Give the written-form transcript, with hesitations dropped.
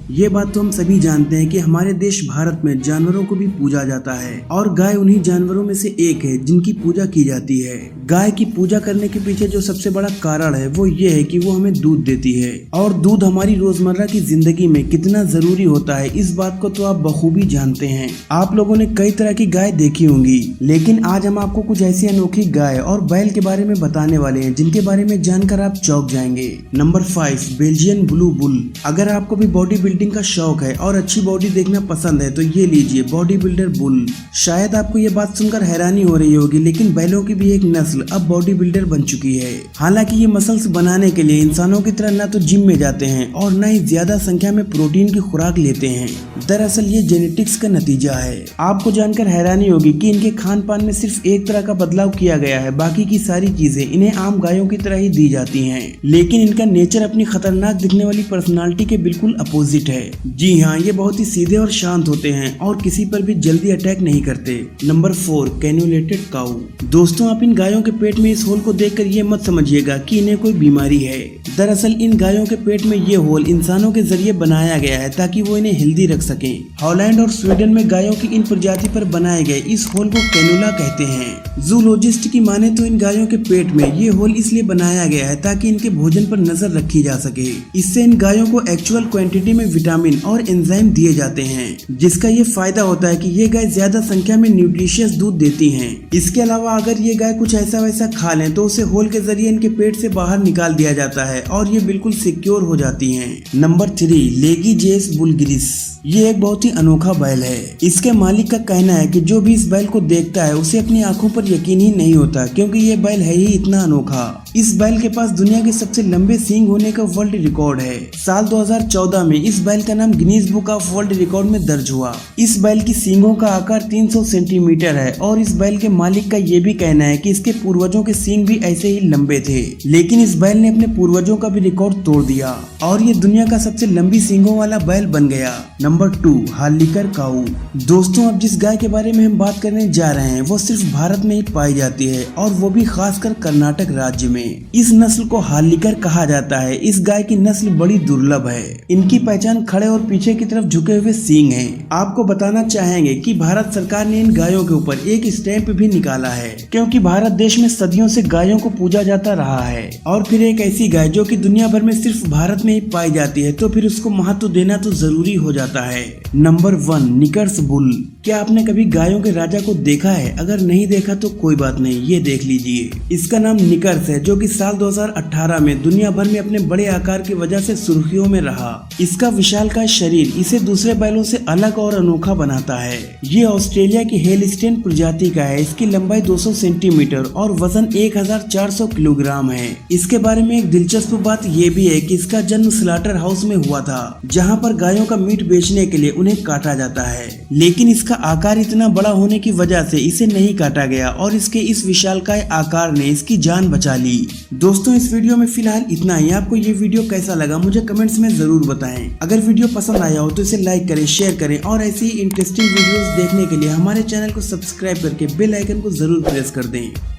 ये बात तो हम सभी जानते हैं कि हमारे देश भारत में जानवरों को भी पूजा जाता है और गाय उन्हीं जानवरों में से एक है जिनकी पूजा की जाती है। गाय की पूजा करने के पीछे जो सबसे बड़ा कारण है वो ये है कि वो हमें दूध देती है और दूध हमारी रोजमर्रा की जिंदगी में कितना जरूरी होता है इस बात को तो आप बखूबी जानते हैं। आप लोगों ने कई तरह की गाय देखी होंगी, लेकिन आज हम आपको कुछ ऐसी अनोखी गाय और बैल के बारे में बताने वाले हैं जिनके बारे में जानकर आप चौंक जाएंगे। Number 5, Belgian blue bull. अगर आपको भी बॉडी बिल्डिंग का शौक है और अच्छी बॉडी देखना पसंद है तो ये लीजिए बॉडी बिल्डर बुल। शायद आपको ये बात सुनकर हैरानी हो रही होगी, लेकिन बैलों की भी एक नस्ल अब बॉडी बिल्डर बन चुकी है। हालांकि ये मसल्स बनाने के लिए इंसानों की तरह न तो जिम में जाते हैं और न ही ज्यादा संख्या में प्रोटीन की खुराक लेते हैं। दरअसल ये जेनेटिक्स का नतीजा है। आपको जानकर हैरानी होगी कि इनके खान पान में सिर्फ एक तरह का बदलाव किया गया है, बाकी की सारी चीजें इन्हें आम गायों की तरह ही दी जाती हैं। लेकिन इनका नेचर अपनी खतरनाक दिखने वाली पर्सनालिटी के बिल्कुल अपोजिट है। जी हाँ, ये बहुत ही सीधे और शांत होते हैं और किसी पर भी जल्दी अटैक नहीं करते। नंबर 4, कैनुलेटेड काऊ। दोस्तों, आप इन गायों के पेट में इस होल को देखकर ये मत समझिएगा कि इन्हें कोई बीमारी है। दरअसल इन गायों के पेट में ये होल इंसानों के जरिए बनाया गया है ताकि वो इन्हें हेल्दी रख सकें। हॉलैंड और स्वीडन में गायों की इन प्रजाति पर बनाए गए इस होल को कैनुला कहते हैं। जूलॉजिस्ट की माने तो इन गायों के पेट में ये होल इसलिए बनाया गया है ताकि इनके भोजन पर नजर रखी जा सके। इससे इन गायों को एक्चुअल क्वांटिटी में विटामिन और एंजाइम दिए जाते हैं, जिसका ये फायदा होता है कि ये गाय ज्यादा संख्या में न्यूट्रिशियस दूध देती हैं। इसके अलावा अगर ये गाय कुछ ऐसा वैसा खा लें तो उसे होल के जरिए इनके पेट से बाहर निकाल दिया जाता है और ये बिल्कुल सिक्योर हो जाती हैं। नंबर 3, लेगी जेस बुलगिरिस। ये एक बहुत ही अनोखा बैल है। इसके मालिक का कहना है कि जो भी इस बैल को देखता है उसे अपनी आंखों पर यकीन ही नहीं होता, क्योंकि ये बैल है ही इतना अनोखा। इस बैल के पास दुनिया के सबसे लंबे सींग होने का वर्ल्ड रिकॉर्ड है। साल 2014 में इस बैल का नाम Guinness book of world record में दर्ज हुआ। इस बैल की सींगों का आकार 300 सेंटीमीटर है और इस बैल के मालिक का ये भी कहना है कि इसके पूर्वजों के सींग भी ऐसे ही लंबे थे, लेकिन इस बैल ने अपने पूर्वजों का भी रिकॉर्ड तोड़ दिया और ये दुनिया का सबसे लंबी सींगों वाला बैल बन गया। नंबर 2, हार्लिकर काऊ। दोस्तों, अब जिस गाय के बारे में हम बात करने जा रहे हैं वो सिर्फ भारत में ही पाई जाती है और वो भी खासकर कर्नाटक राज्य में। इस नस्ल को हार्लिकर कहा जाता है। इस गाय की नस्ल बड़ी दुर्लभ है। इनकी पहचान खड़े और पीछे की तरफ झुके हुए सींग हैं। आपको बताना चाहेंगे कि भारत सरकार ने इन गायों के ऊपर एक स्टैंप भी निकाला है, क्योंकि भारत देश में सदियों से गायों को पूजा जाता रहा है और फिर एक ऐसी गाय जो कि दुनिया भर में सिर्फ भारत में ही पाई जाती है तो फिर उसको महत्व देना तो जरूरी हो जाता है। Number 1, knickers bull. क्या आपने कभी गायों के राजा को देखा है? अगर नहीं देखा तो कोई बात नहीं, ये देख लीजिए। इसका नाम निकर्स है, जो कि साल 2018 में दुनिया भर में अपने बड़े आकार की वजह से सुर्खियों में रहा। इसका विशालकाय शरीर इसे दूसरे बैलों से अलग और अनोखा बनाता है। ये ऑस्ट्रेलिया की हेलस्टेन प्रजाति का है। इसकी लंबाई 200 सेंटीमीटर और वजन 1400 किलोग्राम है। इसके बारे में एक दिलचस्प बात ये भी है कि इसका जन्म स्लॉटर हाउस में हुआ था, जहाँ पर गायों का मीट बेचने के लिए उन्हें काटा जाता है, लेकिन इसका आकार इतना बड़ा होने की वजह से इसे नहीं काटा गया और इसके इस विशालकाय आकार ने इसकी जान बचा ली। दोस्तों, इस वीडियो में फिलहाल इतना ही। आपको ये वीडियो कैसा लगा मुझे कमेंट्स में जरूर बताएं। अगर वीडियो पसंद आया हो तो इसे लाइक करें, शेयर करें और ऐसी ही इंटरेस्टिंग वीडियोस देखने के लिए हमारे चैनल को सब्सक्राइब करके बेल आइकन को जरूर प्रेस कर दें।